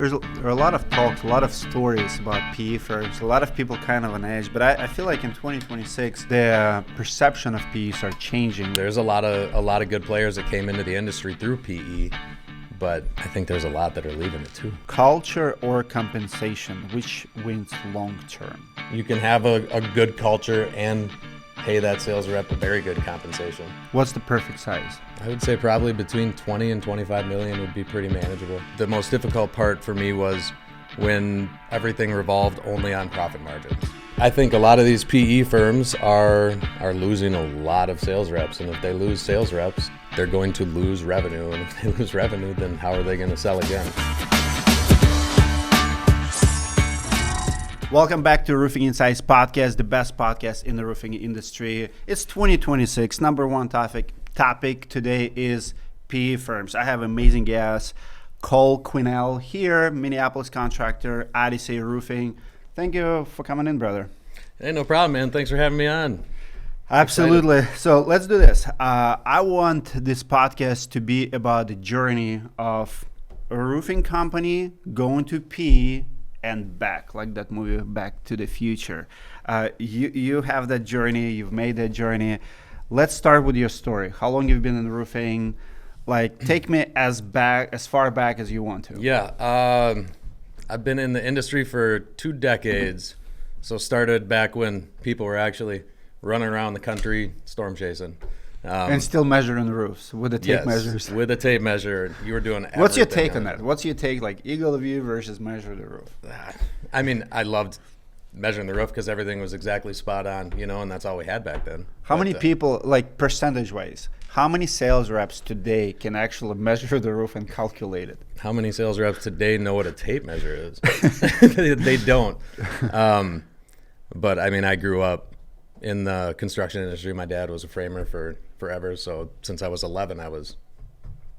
There are a lot of talks, a lot of stories about PE firms, a lot of people kind of on edge, but I feel like in 2026, the perception of PEs are changing. There's a lot of good players that came into the industry through PE, but I think there's a lot that are leaving it too. Culture or compensation, which wins long term? You can have a good culture and pay that sales rep a very good compensation. What's the perfect size? I would say probably between 20 and 25 million would be pretty manageable. The most difficult part for me was when everything revolved only on profit margins. I think a lot of these PE firms are losing a lot of sales reps, and if they lose sales reps, they're going to lose revenue, and if they lose revenue, then how are they going to sell again? Welcome back to Roofing Insights Podcast, the best podcast in the roofing industry. It's 2026. Number one topic today is PE firms. I have amazing guests. Cole Quinnell here, Minneapolis contractor, Odyssey Roofing. Thank you for coming in, brother. Hey, no problem, man. Thanks for having me on. Absolutely. Excited. So let's do this. I want this podcast to be about the journey of a roofing company going to PE and back, like that movie Back to the Future. You have that journey. You've made that journey. Let's start with your story. How long you've been in roofing? Like, take me as far back as you want to. Yeah, I've been in the industry for 2 decades. So started back when people were actually running around the country storm chasing. And still measuring the roofs with the tape measures. With a tape measure. You were doing everything. What's your take on that? What's your take, like eagle view versus measure the roof? I mean, I loved measuring the roof because everything was exactly spot on, and that's all we had back then. How many people, like percentage-wise, how many sales reps today can actually measure the roof and calculate it? How many sales reps today know what a tape measure is? They don't. But, I mean, I grew up in the construction industry. My dad was a framer for forever, so since I was 11, I was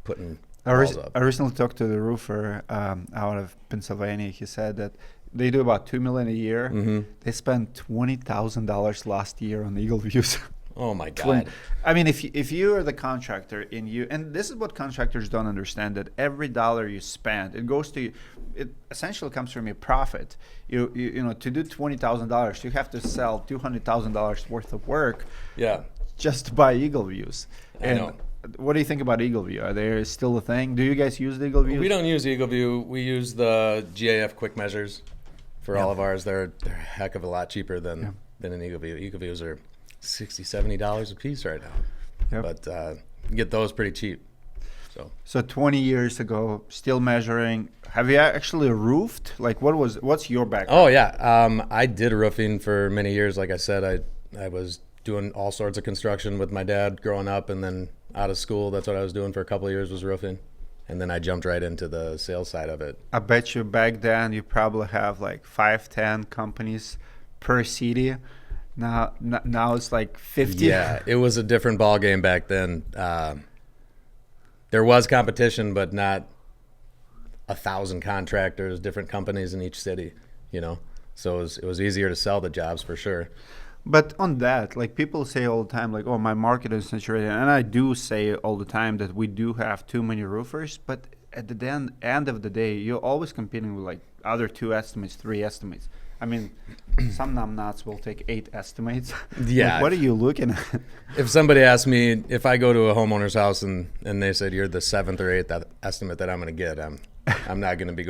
putting walls up. I recently talked to the roofer out of Pennsylvania. He said that they do about $2 million a year. Mm-hmm. They spent $20,000 last year on eagle views. Oh my God! I mean, if you are the contractor and this is what contractors don't understand, that every dollar you spend, it essentially comes from your profit. You know, to do $20,000, you have to sell $200,000 worth of work. Yeah. Just to buy eagle views. I know. What do you think about eagle view? Are they still a thing? Do you guys use the eagle view? We don't use eagle view. We use the GAF quick measures for all of ours. They're a heck of a lot cheaper than an eagle view. Eagle views are $60, $70 a piece right now. Yep. But you get those pretty cheap. So 20 years ago, still measuring. Have you actually roofed? Like, what's your background? Oh yeah, I did roofing for many years. Like I said, I was doing all sorts of construction with my dad growing up, and then out of school, that's what I was doing for a couple of years, was roofing. And then I jumped right into the sales side of it. I bet you back then you probably have like 5-10 companies per city. Now it's like 50. Yeah, it was a different ball game back then. There was competition, but not 1,000 contractors, different companies in each city, So it was easier to sell the jobs for sure. But on that, like, people say all the time, like, oh, my market is saturated. And I do say all the time that we do have too many roofers. But at the end of the day, you're always competing with like other 2 estimates, 3 estimates. I mean, some numbnuts will take 8 estimates. Yeah. Like, what are you looking at? If somebody asks me, if I go to a homeowner's house and they said you're the 7th or 8th estimate that I'm going to get, I'm not going to be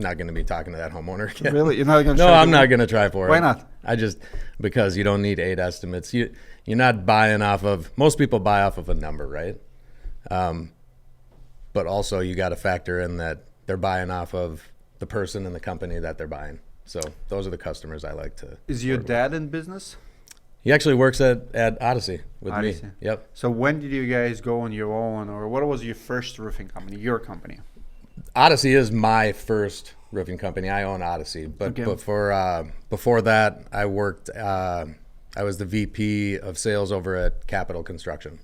not going to be talking to that homeowner again. Really? You're not going to? No, I'm not going to try for it. Why not? Because you don't need 8 estimates. You're not buying off of, most people buy off of a number, right? But also you got to factor in that they're buying off of the person and the company that they're buying. So those are the customers I like to. Is your dad in business? He actually works at Odyssey with Odyssey. me. Yep. So when did you guys go on your own, or what was your first roofing company, your company? Odyssey is my first roofing company. I own Odyssey, but before that, I worked. I was the VP of sales over at Capital Construction.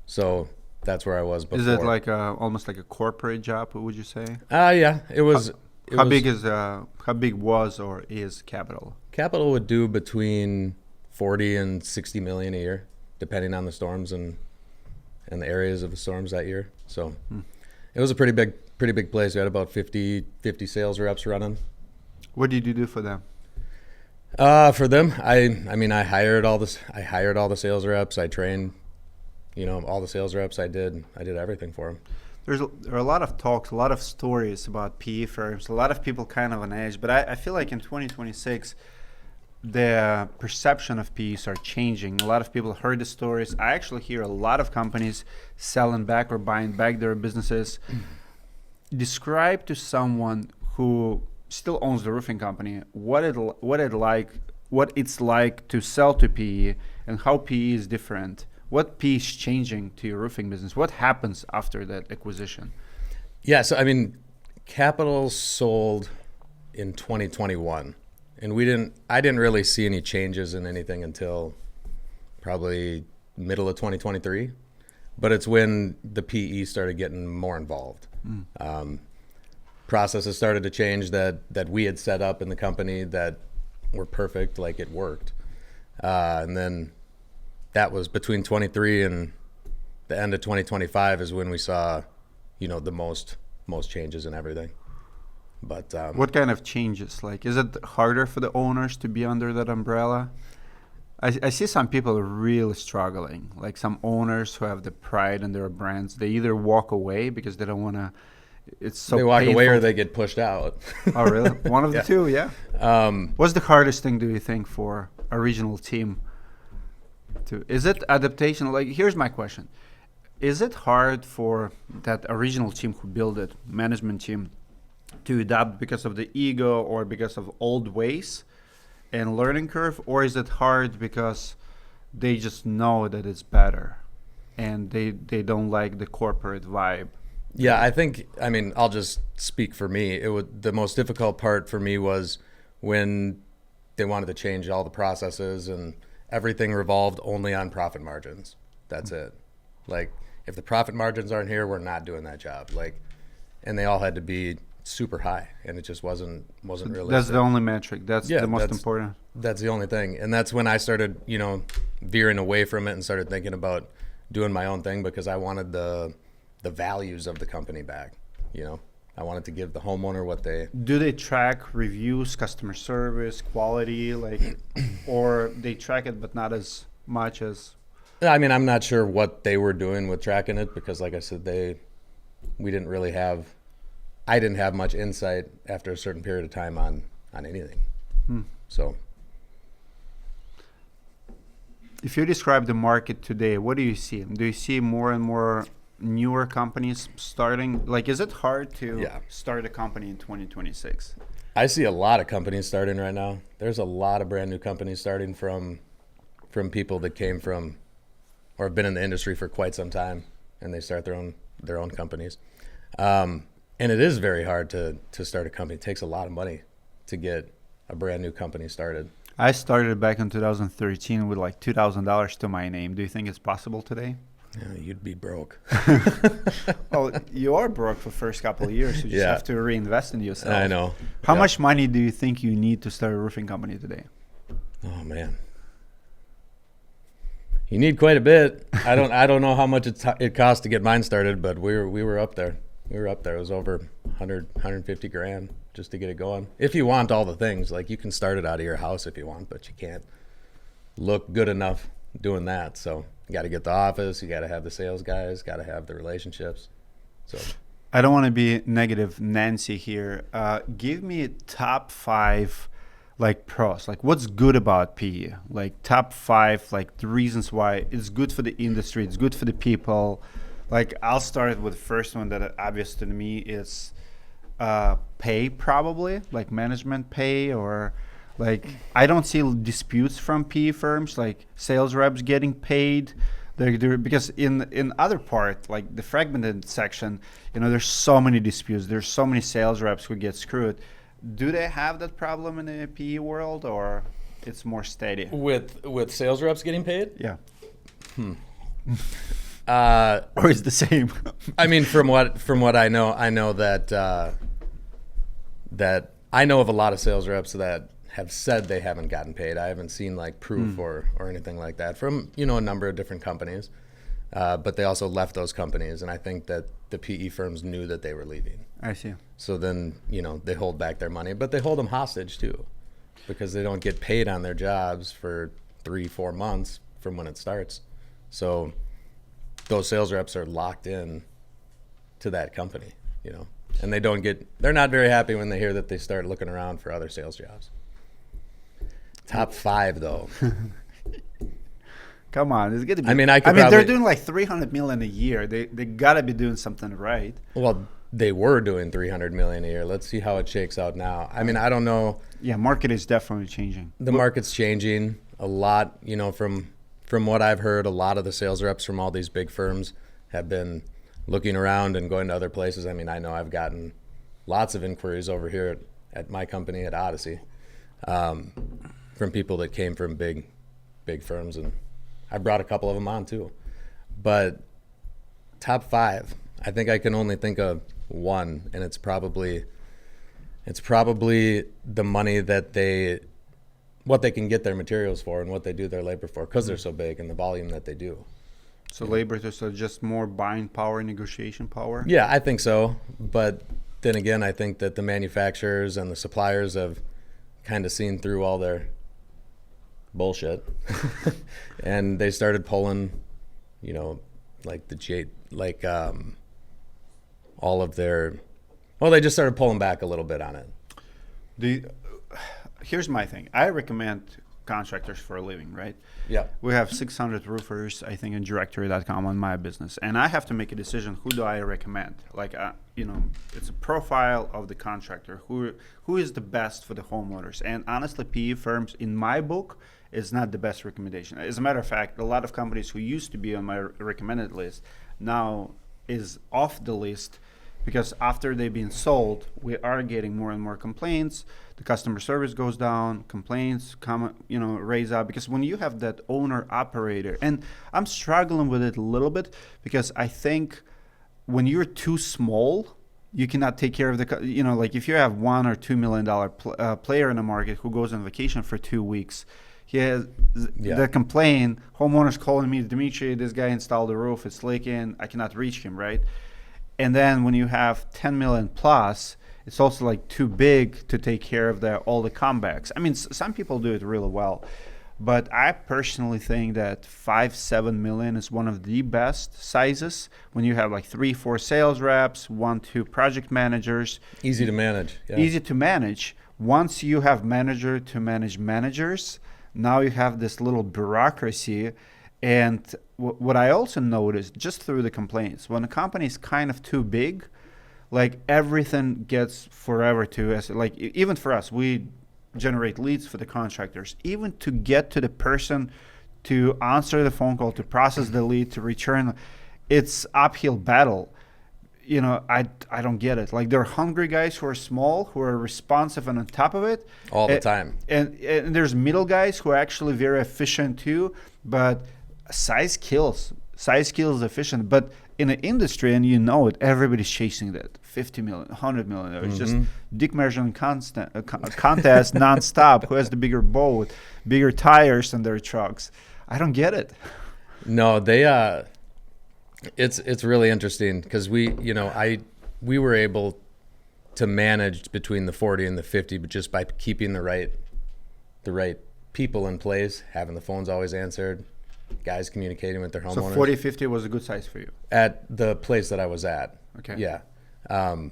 So that's where I was before. Is it like almost like a corporate job? Would you say? Yeah, it was. How big was or is Capital? Capital would do between 40 and 60 million a year, depending on the storms and the areas of the storms that year. So it was a pretty pretty big place. We had about 50 sales reps running. What did you do for them? For them, I mean, I hired all the sales reps. I trained, all the sales reps. I did everything for them. There are a lot of talks, a lot of stories about PE firms, a lot of people kind of on edge, but I feel like in 2026, the perception of PEs are changing. A lot of people heard the stories. I actually hear a lot of companies selling back or buying back their businesses. Describe to someone who still owns the roofing company what it's like to sell to PE and how PE is different. What PE is changing to your roofing business? What happens after that acquisition? Yeah, so I mean, Capital sold in 2021, and I didn't really see any changes in anything until probably middle of 2023. But it's when the PE started getting more involved. Processes started to change that we had set up in the company that were perfect, like it worked. And then that was between 23 and the end of 2025 is when we saw, the most changes in everything. But what kind of changes? Like, is it harder for the owners to be under that umbrella? I see some people really struggling, like some owners who have the pride in their brands. They either walk away because they don't want to. It's so they walk painful. away or they get pushed out. Oh, really? One of the two, yeah. What's the hardest thing, do you think, for a regional team? Is it adaptation? Like, here's my question. Is it hard for that original team who built it, management team, to adapt because of the ego or because of old ways and learning curve? Or is it hard because they just know that it's better and they don't like the corporate vibe? Yeah, I'll just speak for me. The most difficult part for me was when they wanted to change all the processes and everything revolved only on profit margins. That's it. Like, if the profit margins aren't here, we're not doing that job. Like, and they all had to be super high, and it just wasn't realistic. That's the only metric. That's the most important. That's the only thing. And that's when I started, veering away from it and started thinking about doing my own thing because I wanted the values of the company back. I wanted to give the homeowner what they... Do they track reviews, customer service, quality, or they track it but not as much as... I mean, I'm not sure what they were doing with tracking it because, like I said, I didn't have much insight after a certain period of time on anything. So... If you describe the market today, what do you see? Do you see more and more newer companies starting? Like, is it hard to start a company in 2026? I see a lot of companies starting right now. There's a lot of brand new companies starting from people that came from or have been in the industry for quite some time, and they start their own companies. And it is very hard to start a company. It takes a lot of money to get a brand new company started. I started back in 2013 with like $2,000 to my name. Do you think it's possible today? Yeah, you'd be broke. Well, you are broke for the first couple of years. You just have to reinvest in yourself. I know. How much money do you think you need to start a roofing company today? Oh, man. You need quite a bit. I don't know how much it cost to get mine started, but we were up there. It was over 150 grand just to get it going. If you want all the things, like you can start it out of your house if you want, but you can't look good enough doing that. So you got to get the office, you got to have the sales guys, got to have the relationships. So I don't want to be negative Nancy here. Give me top 5 like pros, like what's good about PE, like top 5, like the reasons why it's good for the industry, it's good for the people. Like, I'll start with the first one that obvious to me is pay, probably, like management pay, or like I don't see disputes from PE firms, like sales reps getting paid. Because in other part, like the fragmented section, there's so many disputes. There's so many sales reps who get screwed. Do they have that problem in the PE world, or it's more steady? With sales reps getting paid? Yeah. Or is the same? I mean, from what I know that that I know of a lot of sales reps that have said they haven't gotten paid. I haven't seen like proof or anything like that from a number of different companies, but they also left those companies, and I think that the PE firms knew that they were leaving. I see. So then, they hold back their money, but they hold them hostage too, because they don't get paid on their jobs for 3-4 months from when it starts. So those sales reps are locked in to that company, and they're not very happy when they hear that they start looking around for other sales jobs. Top 5 though. Come on, it's good to be. They're doing like $300 million a year. They gotta be doing something right. Well, they were doing $300 million a year. Let's see how it shakes out now. I don't know. Yeah, market is definitely changing. The market's changing a lot. From what I've heard, a lot of the sales reps from all these big firms have been looking around and going to other places. I know I've gotten lots of inquiries over here at my company at Odyssey from people that came from big firms, and I brought a couple of them on too. But top 5, I think I can only think of one, and it's probably the money that what they can get their materials for and what they do their labor for, because they're so big and the volume that they do. So labor is just more buying power, negotiation power? Yeah, I think so. But then again, I think that the manufacturers and the suppliers have kind of seen through all their bullshit and they started pulling, all of their, they just started pulling back a little bit on it. Here's my thing. I recommend contractors for a living, right? Yeah. We have 600 roofers, I think, in directory.com on my business. And I have to make a decision, who do I recommend? It's a profile of the contractor. Who is the best for the homeowners? And honestly, PE firms, in my book, is not the best recommendation. As a matter of fact, a lot of companies who used to be on my recommended list now is off the list, because after they've been sold, we are getting more and more complaints. The customer service goes down, complaints raise up, because when you have that owner operator, and I'm struggling with it a little bit, because I think when you're too small, you cannot take care of if you have $1 or $2 million player in the market who goes on vacation for 2 weeks, he has the complaint, homeowners calling me, Dimitri, this guy installed the roof, it's leaking, I cannot reach him, right? And then when you have 10 million plus, it's also too big to take care of all the comebacks. Some people do it really well, but I personally think that 5-7 million is one of the best sizes when you have 3-4 sales reps, 1-2 project managers. Easy to manage. Yeah. Easy to manage. Once you have manager to manage managers, now you have this little bureaucracy. And what I also noticed just through the complaints, when a company is kind of too big, everything gets forever to us. Even for us, we generate leads for the contractors. Even to get to the person to answer the phone call, to process the lead, to return, it's uphill battle. I don't get it. They're hungry guys who are small, who are responsive and on top of it. All the time. And there's middle guys who are actually very efficient too, but size kills. Size kills efficient. But in the industry, and everybody's chasing that 50 million, 100 million. It's just dick measuring contest nonstop. Who has the bigger boat, bigger tires on their trucks? I don't get it. No, they it's really interesting, because we were able to manage between the 40 and the 50, but just by keeping the right people in place, having the phones always answered, guys communicating with their homeowners. So 40-50 was a good size for you? At the place that I was at. Okay. Yeah. I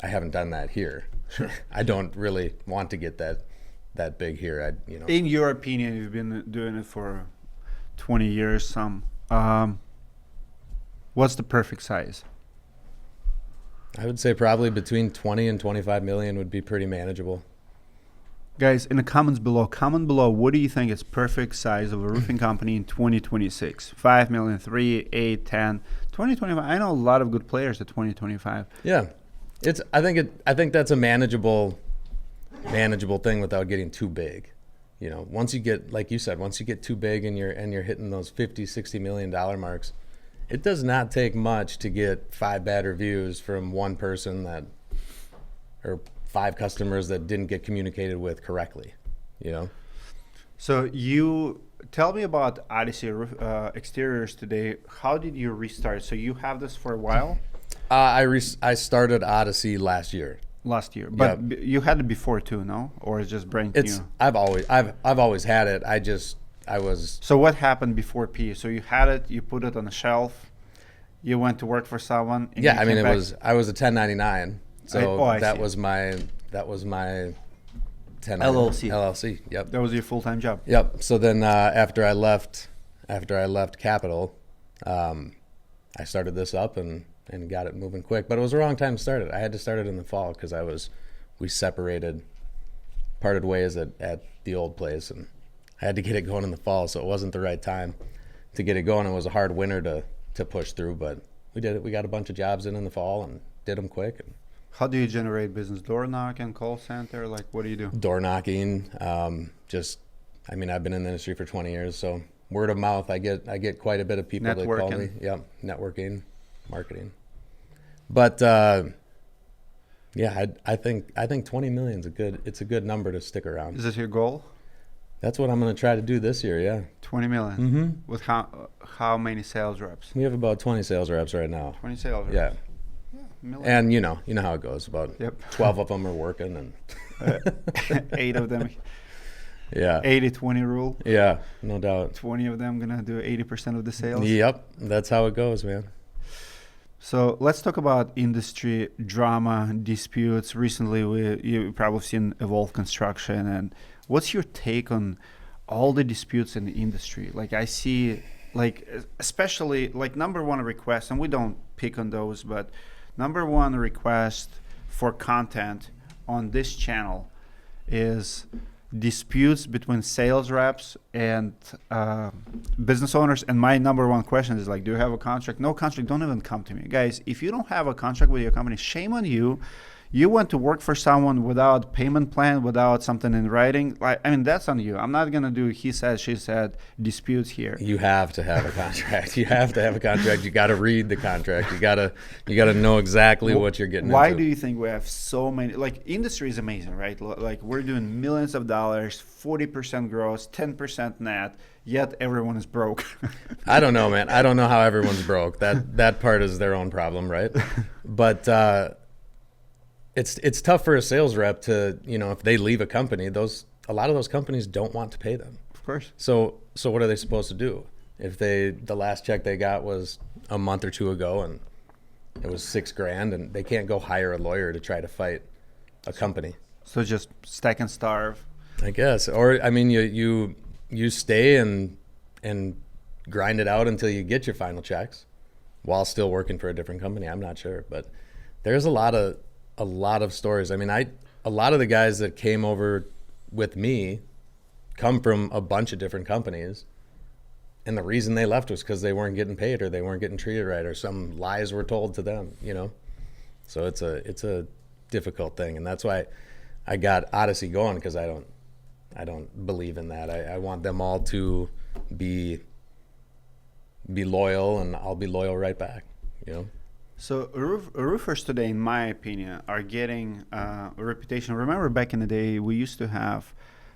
haven't done that here. Sure. I don't really want to get that big here. In your opinion, you've been doing it for 20 years. What's the perfect size? I would say probably between 20 and 25 million would be pretty manageable. Guys, in the comments below, what do you think is perfect size of a roofing company in 2026? 5 million, 3, 8, 10, 2025. I know a lot of good players at 2025. Yeah. I think that's a manageable thing without getting too big. Once you get, like you said, once you get too big and you're hitting those $50-60 million marks, it does not take much to get 5 bad reviews from one person or 5 customers that didn't get communicated with correctly, So you tell me about Odyssey Exteriors today. How did you restart? So you have this for a while? I started Odyssey last year. Last year, but you had it before too, no? Or it's just brand new? I've always had it. I was. So what happened before P? So you had it, you put it on a shelf, you went to work for someone. And I mean, I was a 1099. So that was my 10 LLC. LLC. Yep. That was your full-time job. Yep. So then after I left Capital, I started this up and got it moving quick. But it was the wrong time to start it. I had to start it in the fall because we parted ways at the old place, and I had to get it going in the fall. So it wasn't the right time to get it going. It was a hard winter to push through, but we did it. We got a bunch of jobs in the fall and did them quick. And how do you generate business? Door knocking, call center? Like, what do you do? Door knocking. I mean, I've been in the industry for 20 years, so word of mouth. I get quite a bit of people that call me. Yep, networking, marketing. But I think 20 million is a good number to stick around. Is this your goal? That's what I'm going to try to do this year. Yeah. 20 million. Mm-hmm. With how many sales reps? We have about 20 sales reps right now. 20 sales reps. Yeah. Million. And you know how it goes. About 12 of them are working, and 8 of them. Yeah. 80-20 rule. Yeah, no doubt. 20 of them gonna do 80% of the sales. Yep, that's how it goes, man. So let's talk about industry drama, disputes. Recently, you've probably seen Evolve Construction, and what's your take on all the disputes in the industry? Like I see, like especially like number one request, and we don't pick on those, but number one request for content on this channel is disputes between sales reps and business owners. And my number one question is like, do you have a contract? No contract, don't even come to me. Guys, if you don't have a contract with your company, shame on you. You went to work for someone without payment plan, without something in writing. Like, I mean, that's on you. I'm not going to do he said, she said disputes here. You have to have a contract. You have to have a contract. You got to read the contract. You got to know exactly what you're getting Why into. do you think we have so many? Like, industry is amazing, right? Like, we're doing millions of dollars, 40% gross, 10% net, yet everyone is broke. I don't know, man. I don't know how everyone's broke. That part is their own problem, right? But it's tough for a sales rep to, if they leave a company, a lot of those companies don't want to pay them. Of course. So what are they supposed to do? If the last check they got was a month or two ago and it was $6,000, and they can't go hire a lawyer to try to fight a company. So just stack and starve. I guess. Or I mean you stay and grind it out until you get your final checks while still working for a different company. I'm not sure, but there's a lot of stories. I mean, a lot of the guys that came over with me come from a bunch of different companies, and the reason they left was because they weren't getting paid or they weren't getting treated right or some lies were told to them, So it's a difficult thing, and that's why I got Odyssey going, because I don't believe in that. I want them all to be loyal, and I'll be loyal right back, So roofers today, in my opinion, are getting a reputation. Remember back in the day, we used to have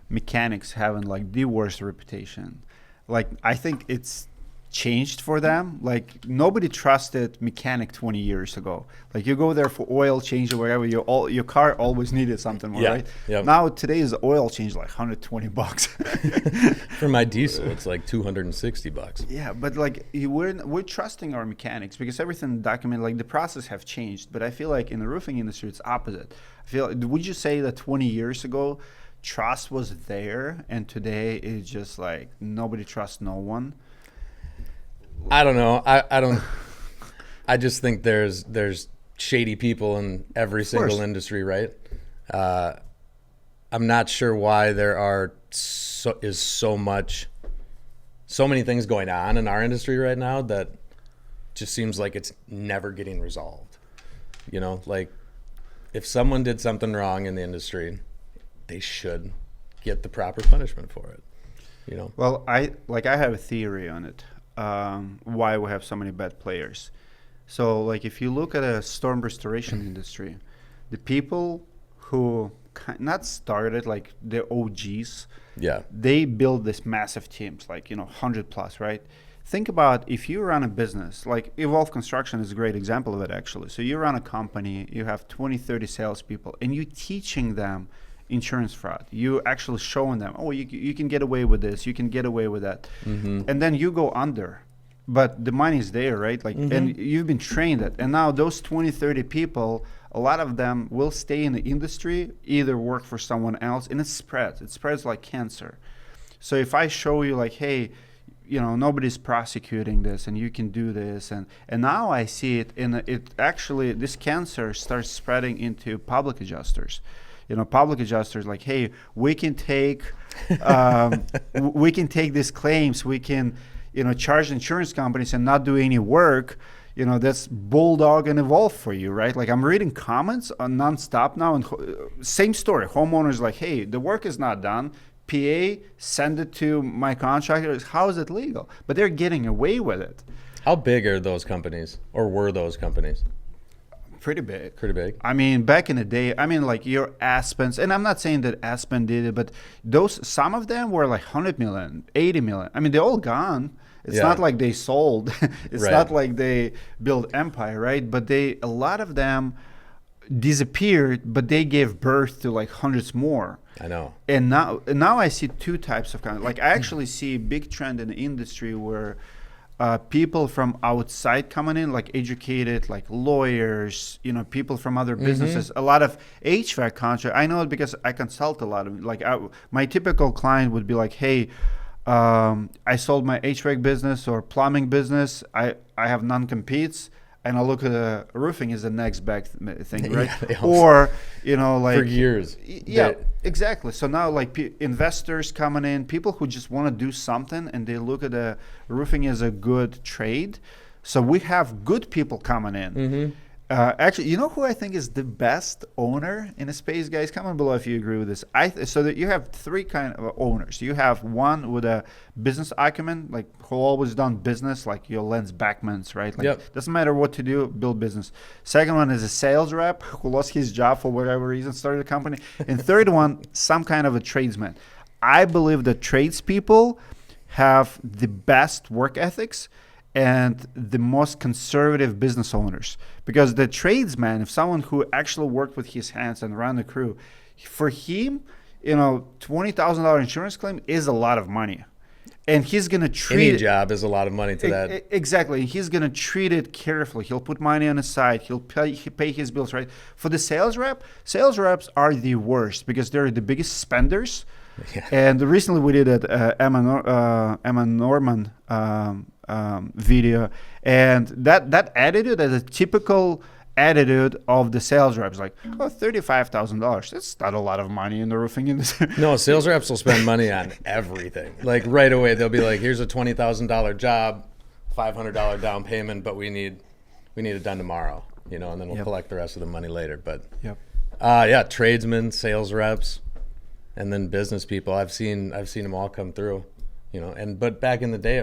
mechanics having like the worst reputation. Like, I think it's changed for them. Like, nobody trusted mechanic 20 years ago. Like, you go there for oil change or whatever, your car always needed something more, right? Yep. Now today's oil change like $120. For my diesel, it's like $260. Yeah, but like we're trusting our mechanics because everything documented. Like, the process have changed, but I feel like in the roofing industry it's opposite. Would you say that 20 years ago trust was there, and today it's just like nobody trusts no one? I don't know. I don't. I just think there's shady people in every single industry, right? I'm not sure why there are so many things going on in our industry right now that just seems like it's never getting resolved. Like, if someone did something wrong in the industry, they should get the proper punishment for it. Well, I have a theory on it. Why we have so many bad players. So, like, if you look at a storm restoration industry, the people who not started, like the OGs, yeah, they build this massive teams, like 100 plus, right? think about if you run a business, like Evolve Construction is a great example of it, actually. So you run a company, you have 20, 30 salespeople, and you're teaching them insurance fraud. You actually showing them, oh, you can get away with this, you can get away with that. And then you go under. But the money's there, right? Like, and you've been trained it. And now those 20, 30 people, a lot of them will stay in the industry, either work for someone else, and it spreads. It spreads like cancer. So if I show you like, hey, nobody's prosecuting this and you can do this. And now I see it this cancer starts spreading into public adjusters. Public adjusters like, hey, we can take these claims, we can, charge insurance companies and not do any work. That's Bulldog and Evolve for you, right? Like I'm reading comments on nonstop now, and same story. Homeowners like, hey, the work is not done. PA, send it to my contractors. How is it legal? But they're getting away with it. How big are those companies, or were those companies? Pretty big. Pretty big. I mean, back in the day, like your Aspens, and I'm not saying that Aspen did it, but some of them were like 100 million, 80 million. I mean, they're all gone. It's not like they sold. It's not like they built empire, right? But a lot of them disappeared, but they gave birth to like hundreds more. I know. And now I see two types of companies. Like I actually see a big trend in the industry where people from outside coming in, like educated, like lawyers, people from other businesses, a lot of HVAC contract. I know it because I consult a lot of, like my typical client would be like, hey, I sold my HVAC business or plumbing business. I have non-competes. And I look at roofing as the next big thing, right? Or, like for years. Yeah, exactly. So now, like investors coming in, people who just want to do something, and they look at roofing as a good trade. So we have good people coming in. Actually, you know who I think is the best owner in a space, guys? Comment below if you agree with this. So that you have three kind of owners. You have one with a business acumen, like who always done business, like your Lance Backmans, right? Like doesn't matter what to do, build business. Second one is a sales rep who lost his job for whatever reason, started a company. And third one, some kind of a tradesman. I believe that tradespeople have the best work ethics and the most conservative business owners, because the tradesman, if someone who actually worked with his hands and ran the crew, for him, $20,000 insurance claim is a lot of money, and he's gonna treat any job is a lot of money to that. Exactly, he's gonna treat it carefully. He'll put money on the side. He'll pay his bills, right? For the sales reps are the worst because they're the biggest spenders. Yeah. And recently we did an Emma Norman video, and that attitude is a typical attitude of the sales reps, like, oh, $35,000, that's not a lot of money in the roofing industry. No, sales reps will spend money on everything. Like right away they'll be like, here's a $20,000 job, $500 down payment, but we need it done tomorrow, and then we'll collect the rest of the money later. But tradesmen, sales reps, and then business people. I've seen them all come through. But back in the day,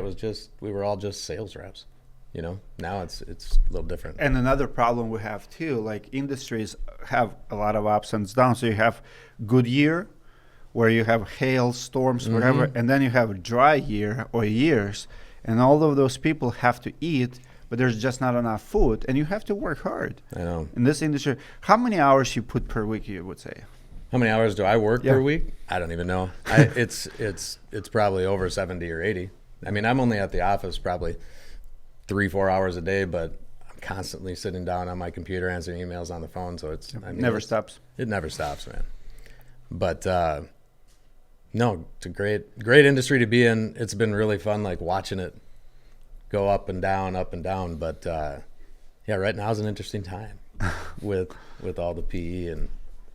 we were all just sales reps. Now it's a little different. And another problem we have too, like industries have a lot of ups and downs. So you have good year, where you have hail, storms, whatever, and then you have a dry year or years, and all of those people have to eat, but there's just not enough food, and you have to work hard. I know. In this industry, how many hours you put per week, you would say? How many hours do I work per week? I don't even know. It's probably over 70 or 80. I mean, I'm only at the office probably 3-4 hours a day, but I'm constantly sitting down on my computer answering emails on the phone. So never stops. It never stops, man. But no, it's a great industry to be in. It's been really fun, like watching it go up and down. But right now is an interesting time with all the PE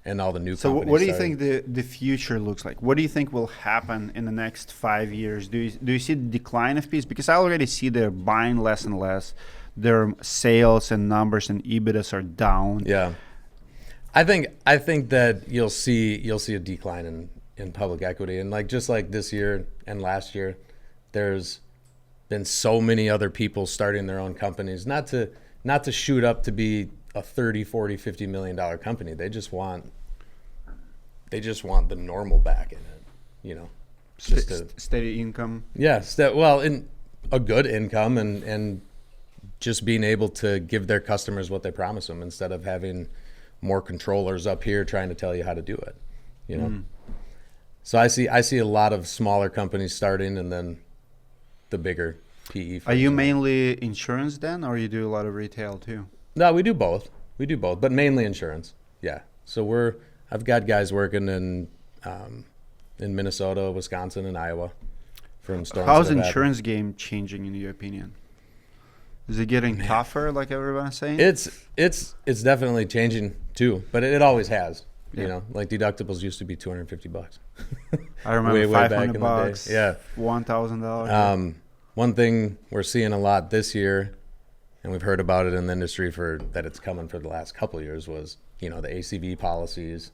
and all the new companies. So what do you think the future looks like? What do you think will happen in the next 5 years? Do you see the decline of PEs? Because I already see they're buying less and less. Their sales and numbers and EBITDAs are down. Yeah, I think that you'll see a decline in public equity, and just like this year and last year, there's been so many other people starting their own companies, not to shoot up to be a 30, 40, $50 million company. They just want the normal back in it, Just steady income. Yes. And a good income and just being able to give their customers what they promise them instead of having more controllers up here trying to tell you how to do it, you know? So I see a lot of smaller companies starting and then the bigger PE firms. Are you mainly insurance then, or you do a lot of retail too? No, we do both, but mainly insurance. Yeah. So I've got guys working in Minnesota, Wisconsin, and Iowa from storms. How's the insurance game changing in your opinion? Is it getting tougher, like everyone's saying? It's definitely changing too, but it always has. You know, like deductibles used to be $250. I remember way back $500, in the day. Yeah, $1,000. One thing we're seeing a lot this year, and we've heard about it in the industry that it's coming for the last couple of years, was the ACV policies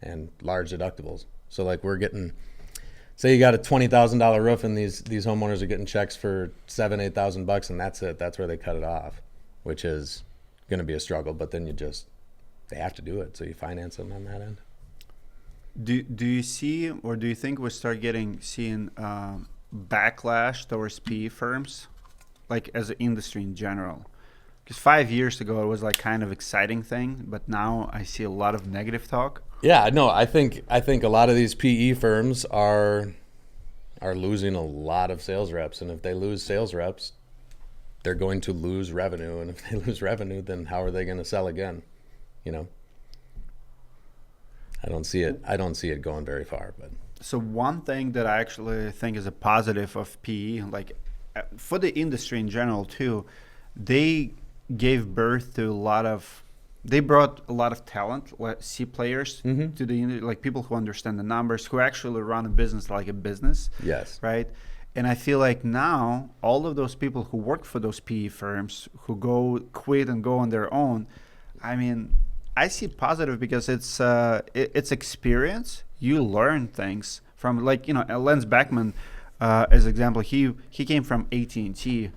and large deductibles. So like we're getting, say you got a $20,000 roof and these homeowners are getting checks for $7,000-8,000 and that's it. That's where they cut it off, which is going to be a struggle. But then they have to do it, so you finance them on that end. Do you see, or do you think we start seeing backlash towards PE firms, like as an industry in general? Because 5 years ago it was like kind of exciting thing, but now I see a lot of negative talk. Yeah, no, I think a lot of these PE firms are losing a lot of sales reps, and if they lose sales reps, they're going to lose revenue, and if they lose revenue, then how are they going to sell again? I don't see it going very far. But so one thing that I actually think is a positive of PE, like for the industry in general too, they gave birth to they brought a lot of talent, like C players to the industry, like people who understand the numbers, who actually run a business like a business. Yes. Right. And I feel like now all of those people who work for those PE firms who quit and go on their own, I mean, I see positive because it's experience. You learn things from, like, Lance Beckman, as example, he came from AT&T,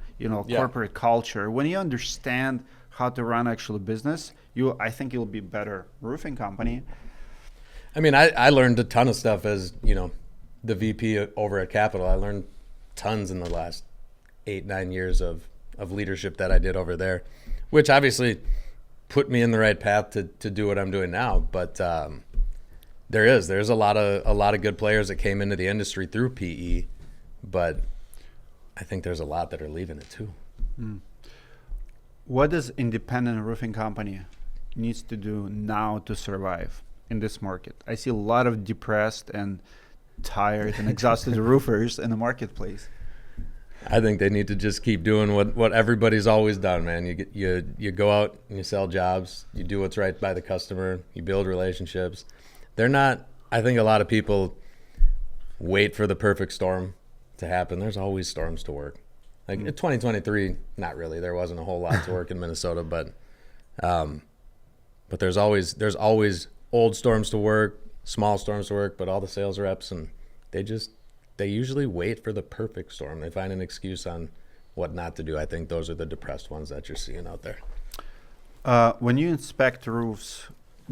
corporate culture. When you understand how to run actual business, I think you'll be better roofing company. I mean, I learned a ton of stuff as, the VP over at Capital. I learned tons in the last 8-9 years of leadership that I did over there, which obviously put me in the right path to do what I'm doing now. But there's a lot of good players that came into the industry through PE, but I think there's a lot that are leaving it too. What does independent roofing company needs to do now to survive in this market? I see a lot of depressed and tired and exhausted roofers in the marketplace. I think they need to just keep doing what everybody's always done, man. You go out and you sell jobs, you do what's right by the customer, you build relationships. I think a lot of people wait for the perfect storm to happen. There's always storms to work. Like in 2023, not really. There wasn't a whole lot to work in Minnesota, but there's always old storms to work, small storms to work, but all the sales reps, and they usually wait for the perfect storm. They find an excuse on what not to do. I think those are the depressed ones that you're seeing out there. When you inspect roofs,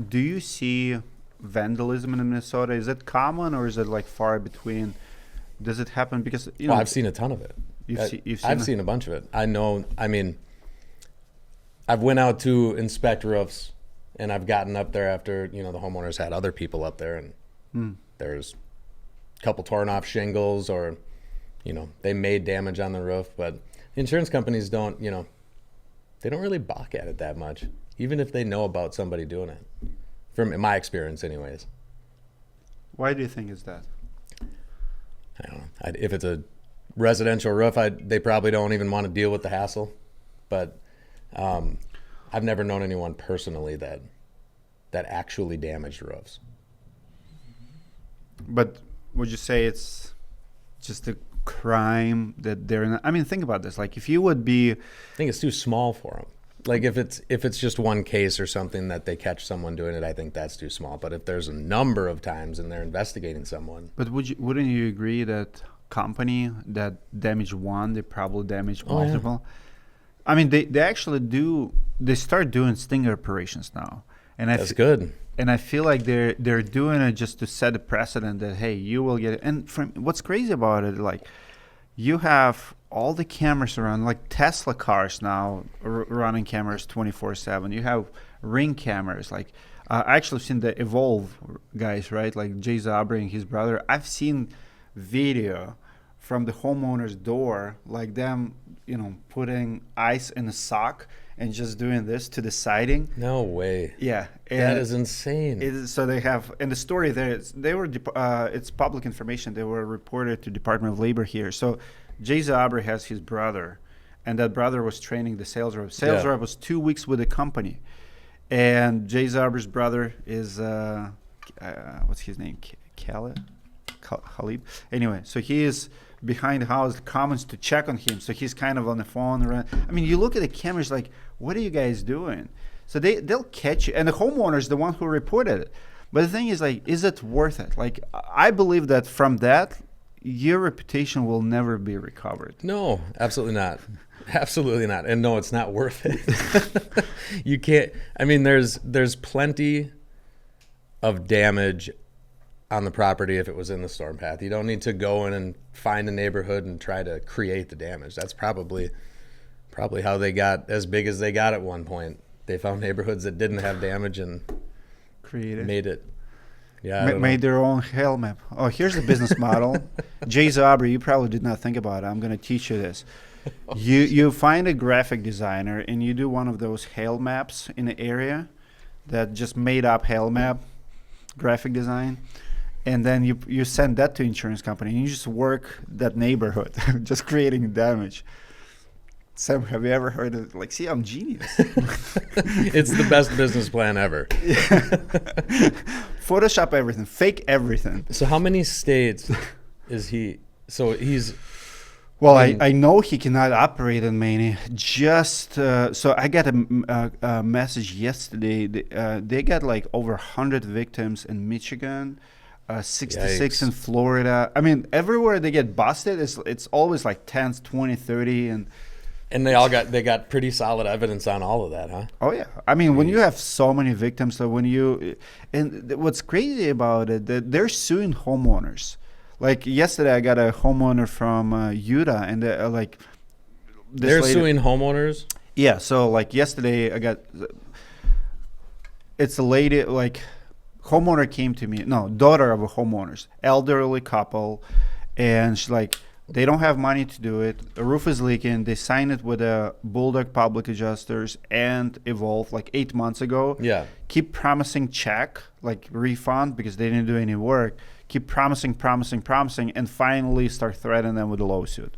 do you see vandalism in Minnesota? Is it common, or is it like far between? Does it happen? Because I've seen a ton of it. I've seen a bunch of it. I know. I mean, I've went out to inspect roofs, and I've gotten up there after the homeowners had other people up there, and there's a couple torn off shingles, or they made damage on the roof. But insurance companies don't they don't really balk at it that much, even if they know about somebody doing it. From my experience, anyways. Why do you think is that? I don't know. If it's a residential roof, they probably don't even want to deal with the hassle. But I've never known anyone personally that actually damaged roofs. But would you say it's just a crime that they're not? I mean, think about this. Like, if you would be, I think it's too small for them. Like, if it's just one case or something that they catch someone doing it, I think that's too small. But if there's a number of times and they're investigating someone, but wouldn't you agree that company that damaged one, they probably damaged multiple? Yeah. I mean, they actually do. They start doing stinger operations now, and that's good. And I feel like they're doing it just to set a precedent that, hey, you will get it. And what's crazy about it, like, you have all the cameras around, like Tesla cars now running cameras 24/7. You have Ring cameras. Like I actually seen the Evolve guys, right? Like Jay Zabri and his brother. I've seen video from the homeowner's door, like them, putting ice in a sock and just doing this to the siding. No way. Yeah, that is insane. So they have, and the story there, it's public information. They were reported to Department of Labor here. So Jay Zabri has his brother, and that brother was training the sales rep. Sales rep was 2 weeks with the company, and Jay Zabri's brother is what's his name? Khalid. Anyway, so he is behind the house, comments to check on him. So he's kind of on the phone. I mean, you look at the cameras like, what are you guys doing? So they'll catch you. And the homeowner is the one who reported it. But the thing is, like, is it worth it? Like, I believe that from that, your reputation will never be recovered. No, absolutely not. Absolutely not. And no, it's not worth it. You can't. I mean, there's plenty of damage on the property if it was in the storm path. You don't need to go in and find a neighborhood and try to create the damage. That's probably how they got as big as they got at one point. They found neighborhoods that didn't have damage and made it. Yeah, made their own hail map. Oh, here's the business model. Jay Zabri, you probably did not think about it. I'm going to teach you this. You find a graphic designer and you do one of those hail maps in the area that just made up hail map graphic design. And then you send that to insurance company and you just work that neighborhood, just creating damage. Sam, have you ever heard of, like, see, I'm genius. It's the best business plan ever. Photoshop everything, fake everything. So how many states is he? So he's... Well, I know he cannot operate in many. Just so I got a message yesterday. They got like over 100 victims in Michigan. 66 Yikes. in Florida. I mean, everywhere they get busted, it's always like 10, 20, 30. And they got pretty solid evidence on all of that, huh? Oh, yeah. I mean, when you have so many victims, so and what's crazy about it, that they're suing homeowners. Like yesterday, I got a homeowner from Utah, and they're suing homeowners? Yeah, so like yesterday, it's a lady, like, homeowner came to me, daughter of a homeowner's, elderly couple, and she's like, they don't have money to do it. The roof is leaking. They signed it with a Bulldog Public Adjusters and Evolve like 8 months ago. Yeah. Keep promising check, like refund, because they didn't do any work. Keep promising, and finally start threatening them with a lawsuit.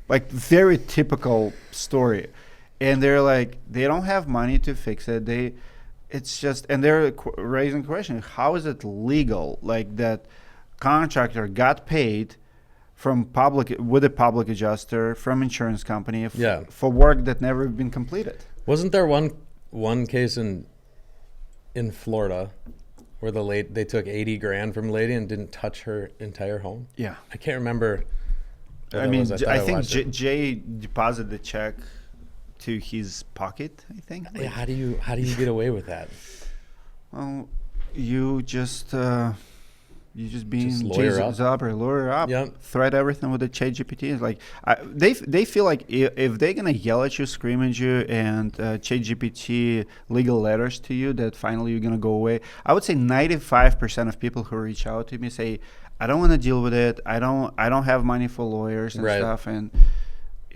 Like, very typical story. And they're like, they don't have money to fix it. And they're raising the question, how is it legal, like, that contractor got paid with a public adjuster from insurance company for work that never been completed? Wasn't there one case in Florida where they took $80,000 from a lady and didn't touch her entire home? Yeah. I can't remember. I mean, I think Jay deposited the check to his pocket, I think. Yeah, how do you get away with that? Well, you just being lawyer up. Yep. Threat everything with the ChatGPT. It's like they feel like if they're gonna yell at you, scream at you, and ChatGPT legal letters to you, that finally you're gonna go away. I would say 95% of people who reach out to me say, I don't want to deal with it. I don't have money for lawyers and stuff. And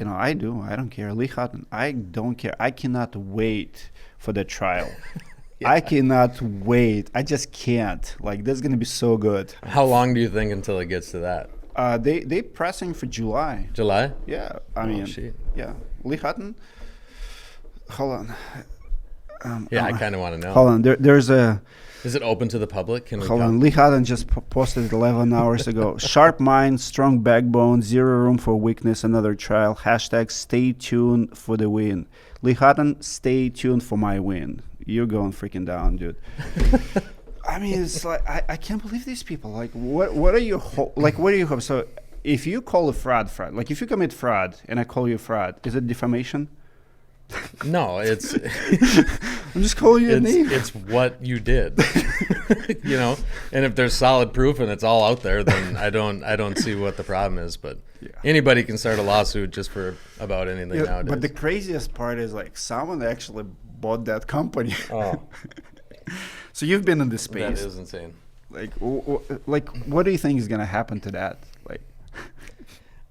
I don't care. Lee Hutton, I don't care. I cannot wait for the trial. Yeah. I cannot wait. I just can't. Like, this is gonna be so good. How long do you think until it gets to that? They pressing for July. July? Yeah. I mean, yeah. Lee Hutton. Hold on. I kind of want to know. Hold on. There's a. Is it open to the public? Can we Hold on. Lee Hutton just posted it 11 hours ago. Sharp mind, strong backbone, zero room for weakness. Another trial. # stay tuned for the win. Lee Hutton, stay tuned for my win. You're going freaking down, dude. I mean, it's like I can't believe these people. Like, what are you what do you hope? So, if you call a fraud, like if you commit fraud and I call you fraud, is it defamation? No, it's I'm just calling you a name. It's what you did, you know. And if there's solid proof and it's all out there, then I don't see what the problem is. But anybody can start a lawsuit just for about anything nowadays. But the craziest part is like someone actually bought that company. Oh, So you've been in this space. that is insane. Like, what do you think is gonna happen to that? Like,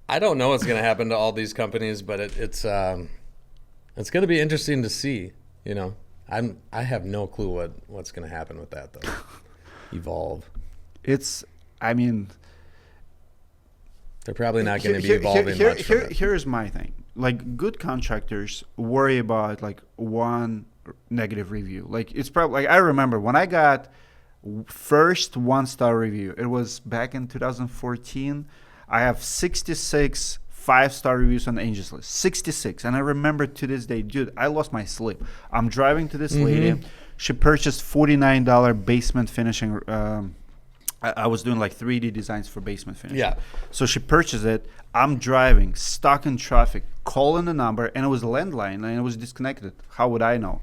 I don't know what's going to happen to all these companies, but it's going to be interesting to see. You know, I have no clue what's going to happen with that though. Evolve. I mean, they're probably not going to be evolving much from it. Here's my thing. Like, good contractors worry about like one negative review. Like, it's probably like I remember when I got first 1-star review. It was back in 2014. I have 66 5-star reviews on Angels List. 66. And I remember to this day, dude, I lost my sleep. I'm driving to this lady. She purchased $49 basement finishing. I was doing like 3D designs for basement finishing. Yeah. So she purchased it. I'm driving, stuck in traffic, calling the number, and it was a landline, and it was disconnected. How would I know?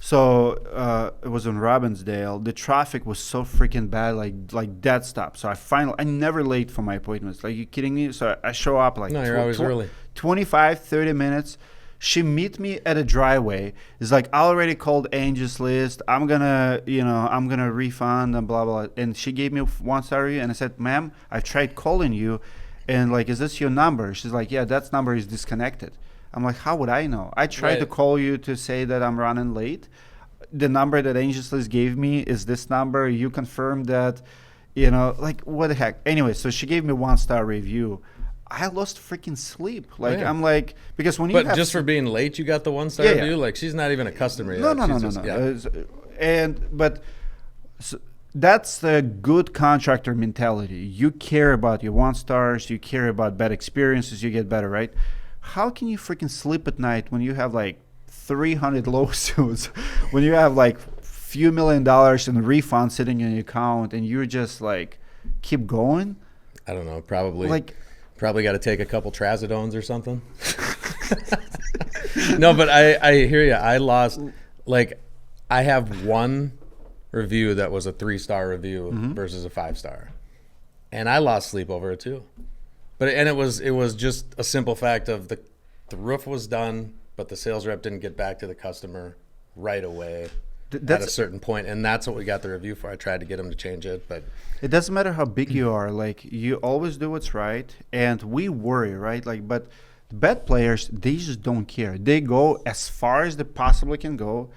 So it was on Robbinsdale. The traffic was so freaking bad, like dead stop. So I'm never late for my appointments. Like, you kidding me? So I show up like no, you're always early. 25, 30 minutes. She meet me at a driveway. It's like, I already called Angels List. I'm gonna refund and blah blah. And she gave me a 1-star review, and I said, "Ma'am, I've tried calling you, and like, is this your number?" She's like, "Yeah, that number is disconnected." I'm like, how would I know? I tried to call you to say that I'm running late. The number that Angels List gave me is this number. You confirmed that, like, what the heck? Anyway, so she gave me 1-star review. I lost freaking sleep. Like, I'm like, because when you But just for being late, you got the 1-star review? Like, she's not even a customer yet. No. That's the good contractor mentality. You care about your 1-stars. You care about bad experiences. You get better, right? How can you freaking sleep at night when you have like 300 lawsuits, when you have like few $1 million in refunds sitting in your account, and you're just like, keep going? I don't know. Probably got to take a couple trazodones or something. No, but I hear you. I lost, like, I have one review that was a 3-star review versus a 5-star, and I lost sleep over it too. But it was just a simple fact of the roof was done, but the sales rep didn't get back to the customer right away at a certain point, and that's what we got the review for. I tried to get him to change it, but it doesn't matter how big you are. Like, you always do what's right, and we worry, right? Like, but the bad players, they just don't care. They go as far as they possibly can go,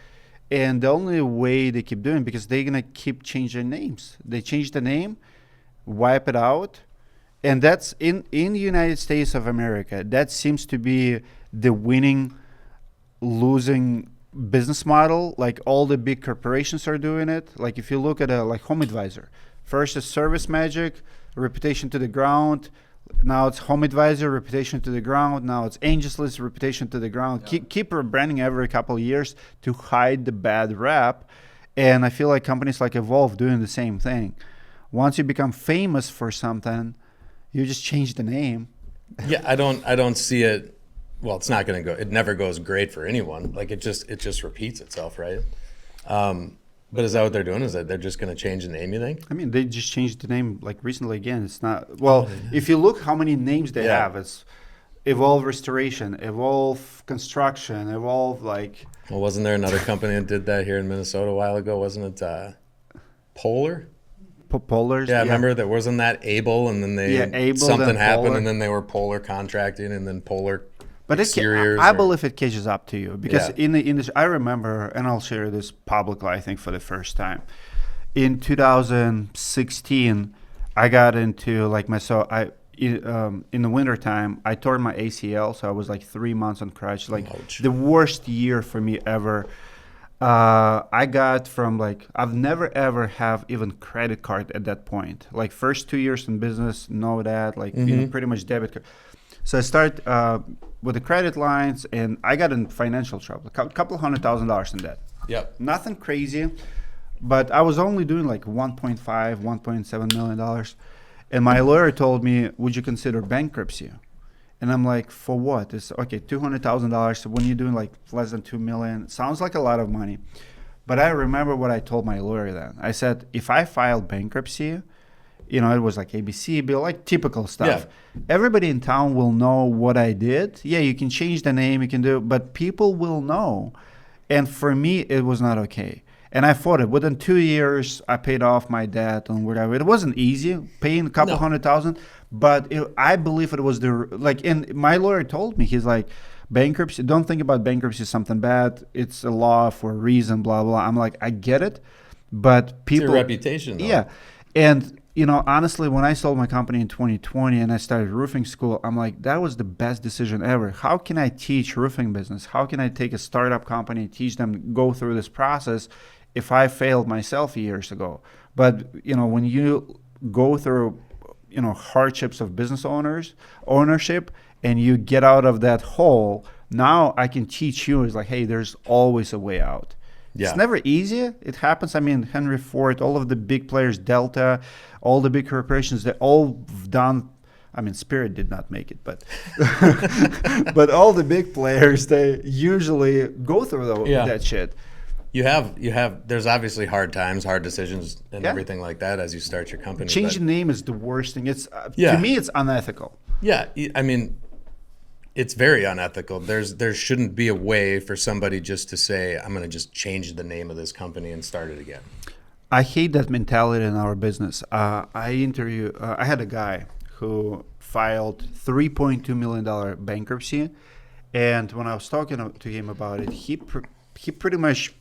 and the only way they keep doing it, because they're gonna keep changing names. They change the name, wipe it out. And that's in the United States of America. That seems to be the losing business model. Like, all the big corporations are doing it. Like, if you look at like Home Advisor, first is Service Magic, reputation to the ground. Now it's Home Advisor, reputation to the ground. Now it's Angels List, reputation to the ground. Yeah. Keep rebranding every couple of years to hide the bad rap. And I feel like companies like Evolve doing the same thing. Once you become famous for something, you just change the name. Yeah, I don't see it. Well, it's not going to go. It never goes great for anyone. Like, it just repeats itself, right? But is that what they're doing? Is that they're just going to change the name, you think? I mean, they just changed the name like recently again. It's not, well, if you look how many names they have, it's Evolve Restoration, Evolve Construction, Evolve like. Well, wasn't there another company that did that here in Minnesota a while ago? Wasn't it Polar? Polars. Yeah, remember that? Wasn't that Able, and then something happened, Polar. And then they were Polar Contracting, and then Polar. But I believe it catches up to you, because in the industry, I remember, and I'll share this publicly, I think for the first time, in 2016, I got into like in the wintertime, I tore my ACL, so I was like 3 months on crutch, like the worst year for me ever. I got from like, I've never ever have even credit card at that point. Like, first 2 years in business, no that, like pretty much debit card. So I start with the credit lines, and I got in financial trouble, a couple $100,000 in debt. Yep. Nothing crazy, but I was only doing like $1.7 million. And my lawyer told me, would you consider bankruptcy? And I'm like, for what? It's okay, $200,000. When you're doing like less than 2 million, sounds like a lot of money. But I remember what I told my lawyer then. I said, if I filed bankruptcy, it was like ABC bill, like typical stuff. Yeah. Everybody in town will know what I did. Yeah, you can change the name, you can do, but people will know. And for me, it was not okay. And I fought it. Within 2 years, I paid off my debt and whatever. It wasn't easy, paying a couple $100,000, but I believe it was and my lawyer told me, he's like, bankruptcy, don't think about bankruptcy as something bad. It's a law for a reason, blah, blah. I'm like, I get it, but people. It's your reputation, though. Yeah. And, honestly, when I sold my company in 2020 and I started roofing school, I'm like, that was the best decision ever. How can I teach roofing business? How can I take a startup company, teach them, go through this process if I failed myself years ago? But, when you go through, hardships of business ownership, and you get out of that hole, now I can teach you. It's like, hey, there's always a way out. Yeah. It's never easy. It happens. I mean, Henry Ford, all of the big players, Delta, all the big corporations, they all done. I mean, Spirit did not make it, but but all the big players, they usually go through that shit. You have. There's obviously hard times, hard decisions, and everything like that as you start your company. Changing name is the worst thing. It's to me, it's unethical. Yeah, I mean, it's very unethical. There shouldn't be a way for somebody just to say, I'm going to just change the name of this company and start it again. I hate that mentality in our business. I had a guy who filed $3.2 million bankruptcy, and when I was talking to him about it, he pretty much,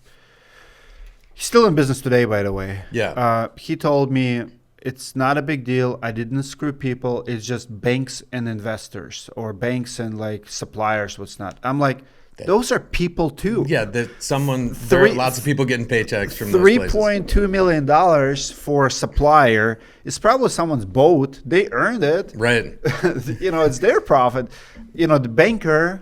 he's still in business today, by the way. Yeah. He told me, it's not a big deal. I didn't screw people. It's just banks and investors, or banks and like suppliers, what's not. I'm like, those are people too. Yeah, there are lots of people getting paychecks from those places. $3.2 million for a supplier is probably someone's boat. They earned it. Right. It's their profit. The banker,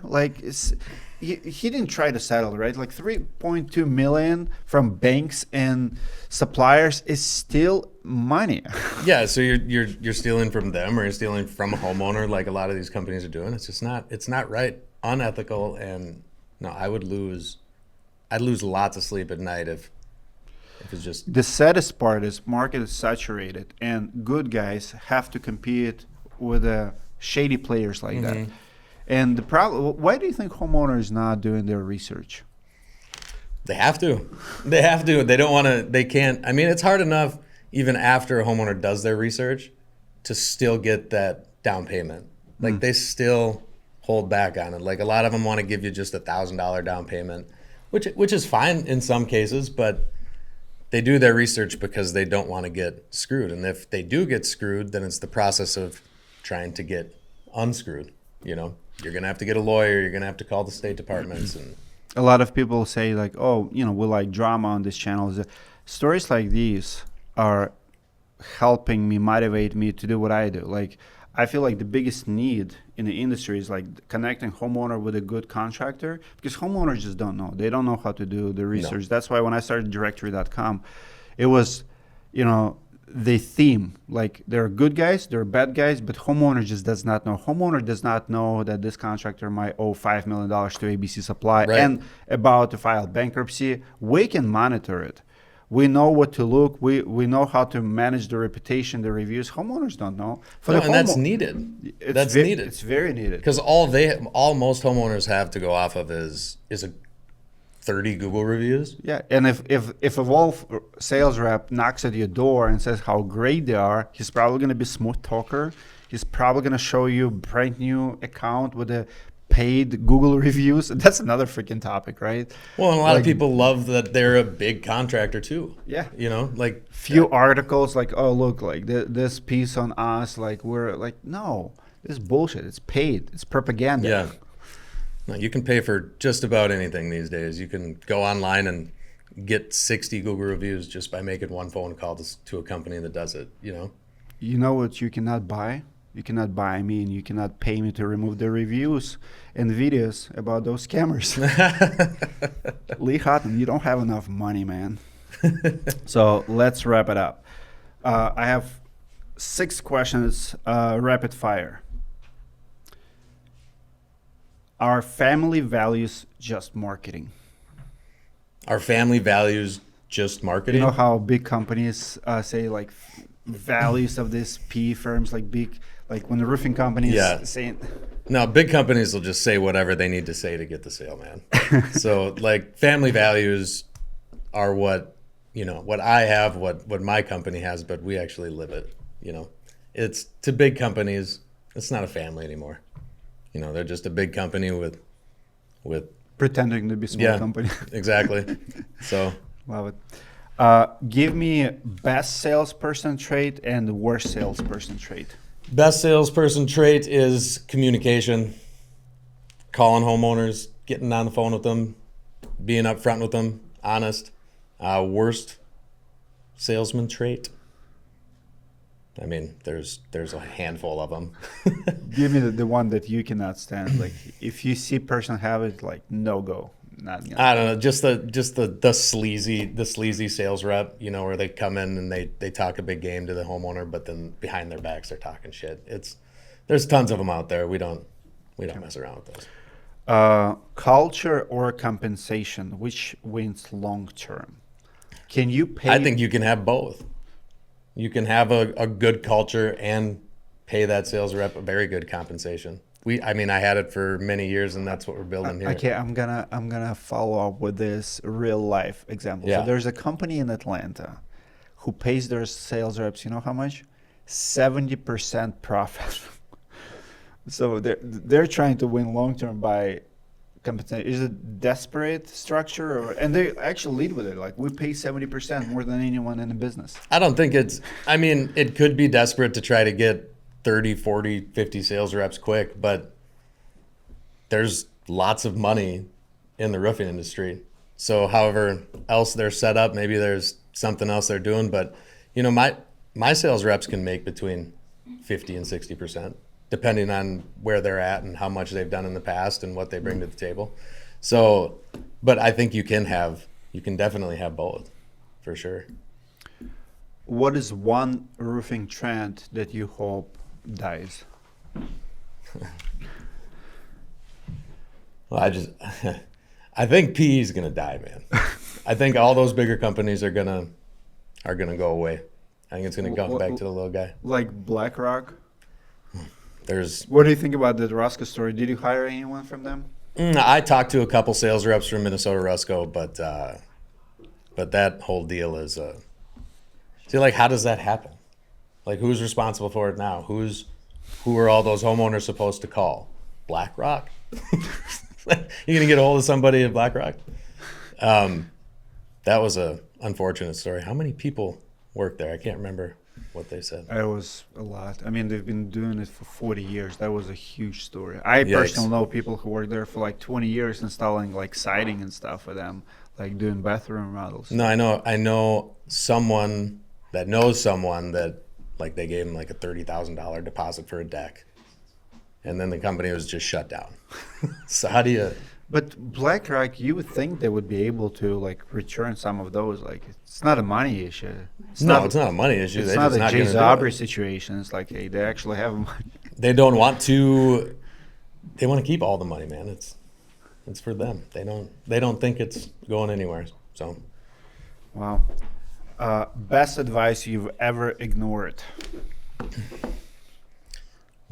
he didn't try to settle, right? Like $3.2 million from banks and suppliers is still money. Yeah, so you're stealing from them, or you're stealing from a homeowner, like a lot of these companies are doing. It's not right, unethical, and no, I'd lose lots of sleep at night if it's just. The saddest part is market is saturated, and good guys have to compete with shady players like that. And the problem, why do you think homeowners not doing their research? They have to. They don't want to. They can't. I mean, it's hard enough even after a homeowner does their research to still get that down payment. Like they still hold back on it. Like a lot of them want to give you just $1,000 down payment, which is fine in some cases, but they do their research because they don't want to get screwed. And if they do get screwed, then it's the process of trying to get unscrewed. You're going to have to get a lawyer. You're going to have to call the state departments. And a lot of people say like, oh, we like drama on this channel. Stories like these are helping me, motivate me to do what I do. Like, I feel like the biggest need in the industry is like connecting homeowner with a good contractor, because homeowners just don't know. They don't know how to do the research. No. That's why when I started directory.com, it was, the theme, like there are good guys, there are bad guys, but homeowner just does not know. Homeowner does not know that this contractor might owe $5 million to ABC Supply and about to file bankruptcy. We can monitor it. We know what to look. We know how to manage the reputation, the reviews. Homeowners don't know. And that's needed. That's needed. It's very needed. Because all most homeowners have to go off of is a 30 Google reviews. Yeah, and if a Wolf sales rep knocks at your door and says how great they are, he's probably going to be a smooth talker. He's probably going to show you a brand new account with a paid Google reviews. That's another freaking topic, right? Well, and a lot of people love that they're a big contractor too. Yeah. Like few articles like, oh, look, like this piece on us, like we're like, no, this is bullshit. It's paid. It's propaganda. Yeah. No, you can pay for just about anything these days. You can go online and get 60 Google reviews just by making one phone call to a company that does it, You know what you cannot buy? You cannot buy me, and you cannot pay me to remove the reviews and videos about those scammers. Lee Houghton, you don't have enough money, man. So let's wrap it up. I have 6 questions, rapid fire. Our family values just marketing. Our family values just You marketing. know how big companies say like values of these PE firms, like big, like when the roofing companies Yeah. saying, No, big companies will just say whatever they need to say to get the sale, man. So like family values are what, what I have, what my company has, but we actually live it, It's to big companies, it's not a family anymore. They're just a big company with pretending to be small yeah, company. exactly. So Love it. Give me best salesperson trait and worst salesperson trait. best salesperson trait is communication, calling homeowners, getting on the phone with them, being upfront with them, honest. Worst salesman trait. I mean, there's a handful of them. Give me the one that you cannot stand. Like if you see person have it, like no go. Not gonna. I don't know, just the sleazy sales rep, where they come in and they talk a big game to the homeowner, but then behind their backs they're talking shit. There's tons of them out there. We don't mess around with those. Culture or compensation, which wins long term? Can you pay? I think you can have both. You can have a good culture and pay that sales rep a very good compensation. I had it for many years, and that's what we're building here. Okay, I'm gonna follow up with this real life example. Yeah. So there's a company in Atlanta who pays their sales reps, you know how much? 70% profit. So they're trying to win long term by compensation. Is it desperate structure, and they actually lead with it? Like we pay 70% more than anyone in the business. I don't think it could be desperate to try to get 30, 40, 50 sales reps quick, but there's lots of money in the roofing industry. So however else they're set up, maybe there's something else they're doing, but my sales reps can make between 50 and 60%, depending on where they're at and how much they've done in the past and what they bring to the table. So, but I think you can definitely have both, for sure. What is one roofing trend that you hope dies? Well, I think PE is gonna die, man. I think all those bigger companies are gonna go away. I think it's gonna go back to the little guy. Like BlackRock? What do you think about the Roscoe story? Did you hire anyone from them? I talked to a couple sales reps from Minnesota Rusco, but that whole deal is how does that happen? Like, who's responsible for it now? Who are all those homeowners supposed to call? BlackRock? You gonna get a hold of somebody at BlackRock? That was a unfortunate story. How many people work there? I can't remember what they said. It was a lot. I mean, they've been doing it for 40 years. That was a huge story. I Yikes. personally know people who worked there for like 20 years installing like siding and stuff for them, like doing bathroom remodels. No, I know someone that knows someone that like they gave him like a $30,000 deposit for a deck, and then the company was just shut down. So how do you? But BlackRock, you would think they would be able to like return some of those. Like it's not a money issue. It's not a money issue. It's They're not just a not Jay gonna do Zabry it. situation. It's like, hey, they actually have money. They don't want to. They want to keep all the money, man. It's for them. They don't think it's going anywhere. So, Wow. Best advice you've ever ignored?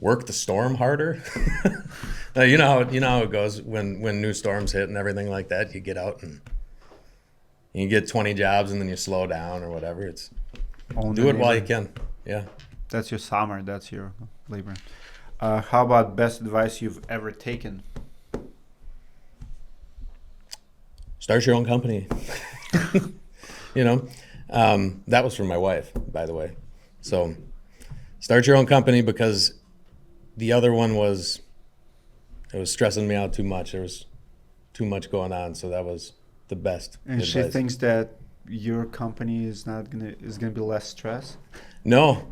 work the storm harder. You know how it goes when new storms hit and everything like that. You get out and you get 20 jobs and then you slow down or whatever. It's do it while you can. Yeah. That's your summer. That's your labor. How about best advice you've ever taken? Start your own company. That was from my wife, by the way. So start your own company, because the other one was stressing me out too much. There was too much going on. So that was the best And she advice. thinks that your company is gonna be less stress. No,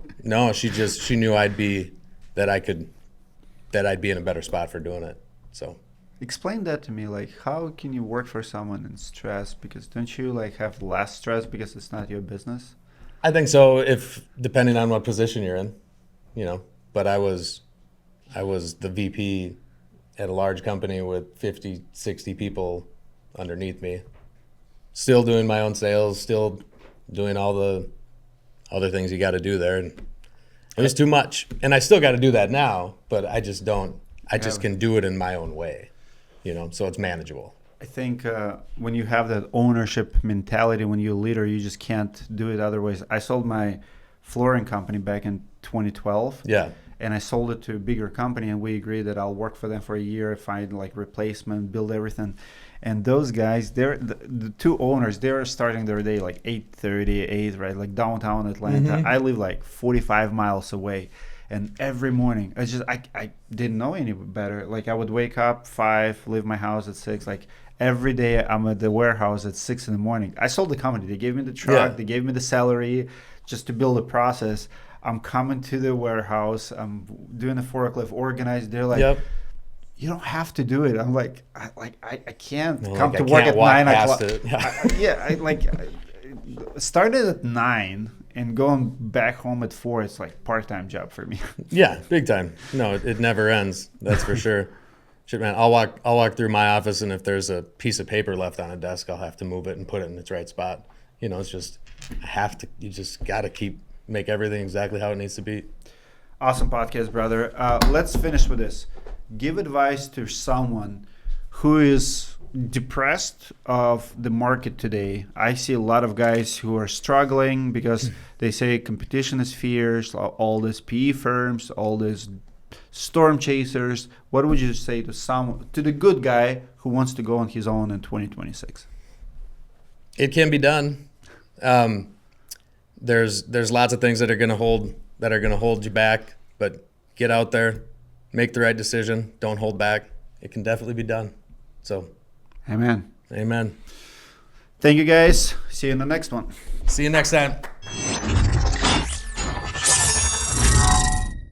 she knew I'd be in a better spot for doing it. So Explain that to me. Like, how can you work for someone in stress? Because don't you like have less stress because it's not your business? I think so, if depending on what position you're in, but I was the VP at a large company with 50, 60 people underneath me, still doing my own sales, still doing all the other things you got to do there. And it was too much. And I still got to do that now, but I just can do it in my own way, so it's manageable. I think when you have that ownership mentality, when you're a leader, you just can't do it otherwise. I sold my flooring company back in 2012. Yeah. And I sold it to a bigger company, and we agreed that I'll work for them for a year, find like replacement, build everything. And those guys, the two owners, they're starting their day like 8:30, right? Like downtown Atlanta. Mm-hmm. I live like 45 miles away. And every morning, I didn't know any better. Like I would wake up 5, leave my house at 6. Like every day I'm at the warehouse at 6 in the morning. I sold the company. They gave me the truck. Yeah. They gave me the salary just to build a process. I'm coming to the warehouse. I'm doing the forklift, organized. They're like, Yep. You don't have to do it. I'm like, I can't No, come like, to work at 9 o'clock. I started at 9 and going back home at 4. It's like part-time job for me. Yeah, big time. No, it never ends. That's for sure. Shit, man, I'll walk through my office, and if there's a piece of paper left on a desk, I'll have to move it and put it in its right spot. It's just you just got to make everything exactly how it needs to be. Awesome podcast, brother. Let's finish with this. Give advice to someone who is depressed of the market today. I see a lot of guys who are struggling because they say competition is fierce, all these PE firms, all these storm chasers. What would you say to the good guy who wants to go on his own in 2026? It can be done. There's lots of things that are going to hold you back, but get out there, make the right decision, don't hold back. It can definitely be done. So, amen. Amen. Thank you, guys. See you in the next one. See you next time.